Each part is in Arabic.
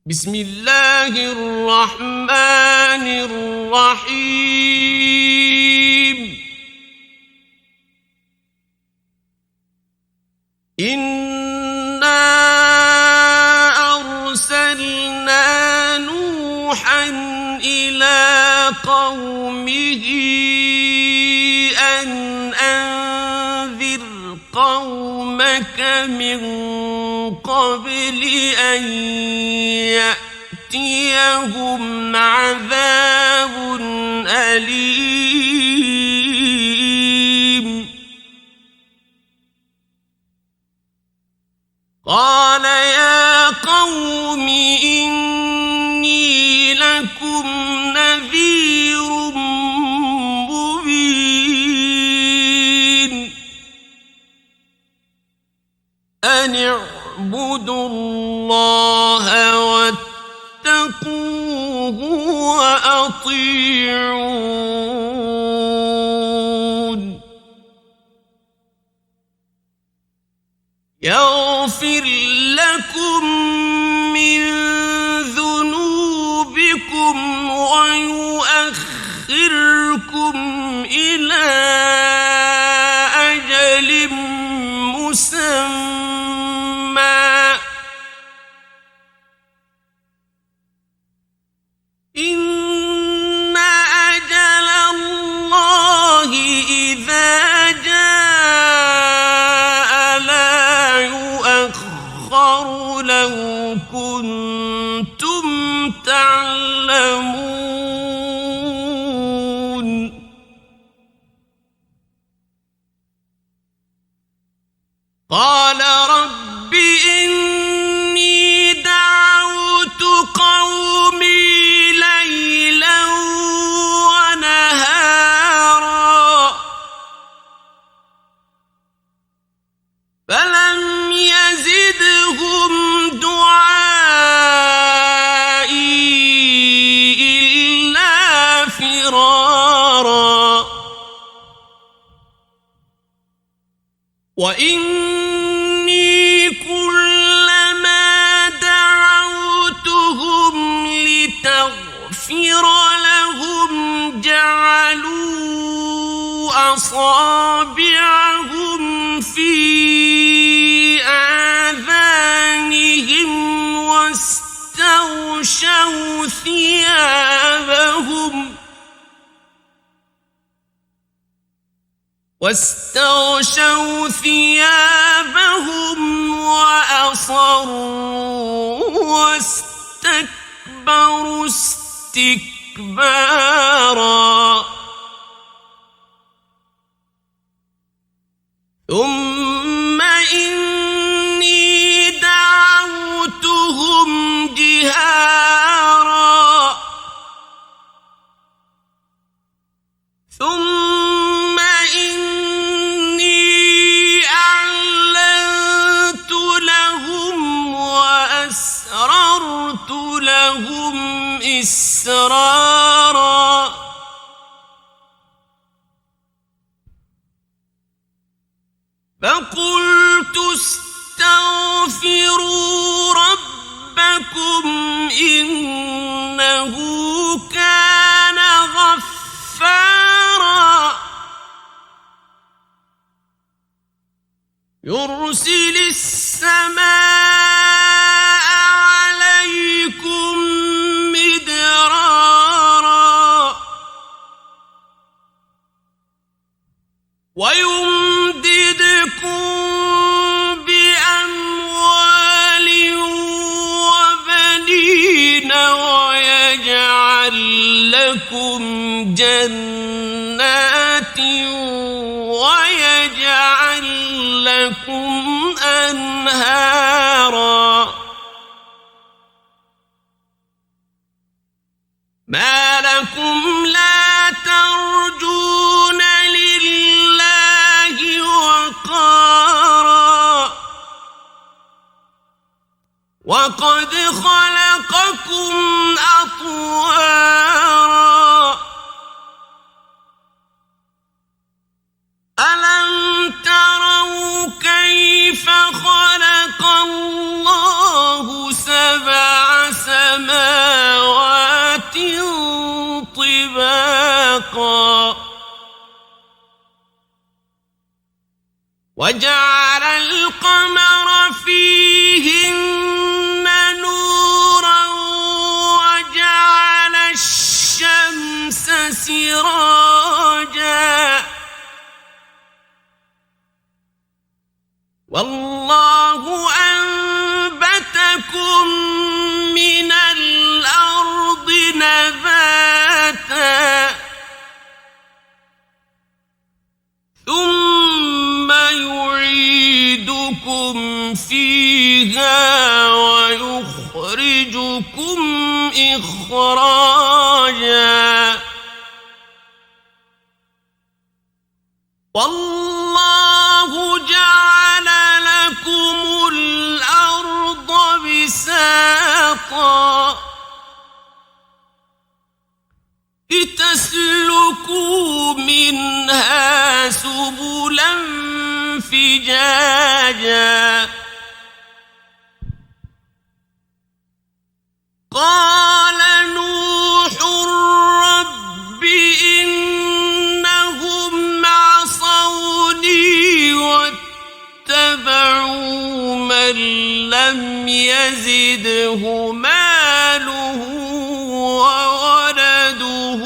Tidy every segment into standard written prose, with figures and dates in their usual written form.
بسم الله الرحمن الرحيم إنا أرسلنا نوحا إلى قومه أن أنذر قومك من قبل أن يأتيهم عذاب أليم قال يا قوم إني لكم نذير مبين أن اعبدوا الله واتقوه وأطيعون يغفر لكم من ذنوبكم ويؤخركم إلى أجل مسمى إن أجل الله إذا جاء لا يؤخر لو كنتم تعلمون قال رب إني دعوت قومي ليلا ونهارا فلم يزدهم دعائي إلا فرارا وإني كلما دعوتهم لتغفر لهم جعلوا أصابعهم في آذانهم واستغشوا ثيابهم وأصروا واستكبروا استكبارا ثم إني دعوتهم جهارا ثم إني أعلنت لهم وأسررت لهم إسرارا فقلت استغفروا ربكم إنه كان غفارا يرسل السماء عليكم مدرارا ويمددكم بأموال وبنين ويجعل لكم جنات ويجعل لكم أنهارا ما لكم لا ترجون لله وقارا وقد خلقكم أطوارا ألم تروا كيف خلق الله سبع سماوات وجعل القمر فيهن نورا وجعل الشمس سراجا والله أنبتكم من الأرض نباتا ثم يعيدكم فيها ويخرجكم إخراجا والله جعل لكم الأرض بساطا لتسلكوا منها سبلا فجاجا قال نوح رب إنهم عصوني واتبعوا من لم يزده ماله وولده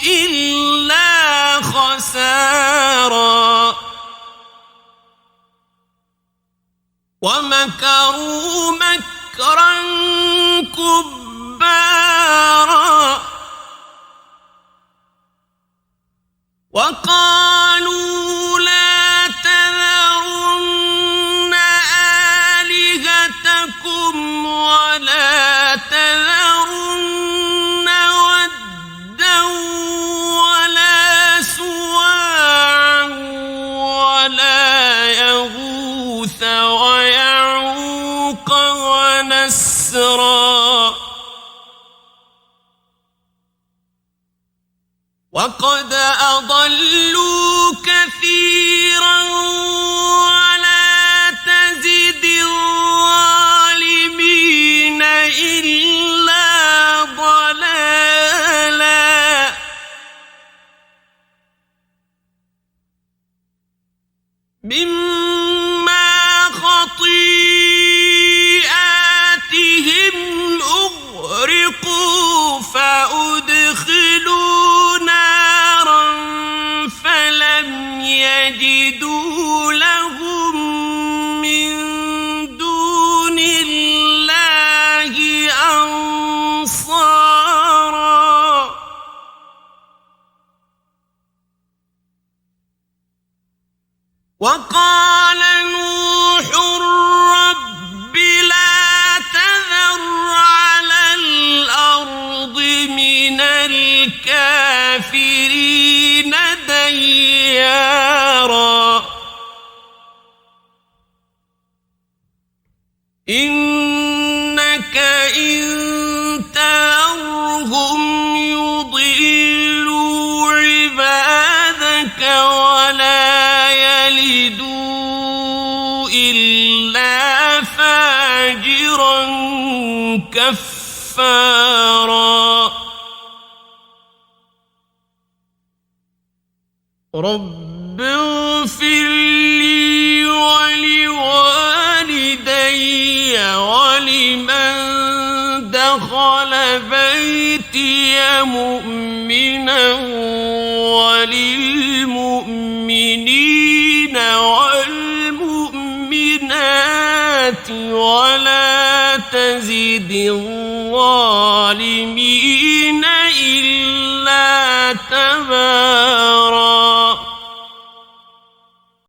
إلا خسارا ومكروا مكرا كبارا وقالوا لا تذرن آلهتكم ولا تذرن ودا ولا سواعا ولا يغوث ويعوق ونسرا وقد أضلوا كثيرا ولا تزد الظالمين إلا ضلالا مما خطيئاتهم أغرقوا فأدخلوا نارا فلم يجدوا لهم من دون الله أنصارا وقال نوح رب لا تذر على الأرض من الكافرين ديارا إنك إن تذرهم يضلوا عبادك ولا يلدوا إلا فاجرا كفارا رب اغفر لي ولوالدي ولمن دخل بيتي مؤمنا وللمؤمنين والمؤمنات ولا تزد الظالمين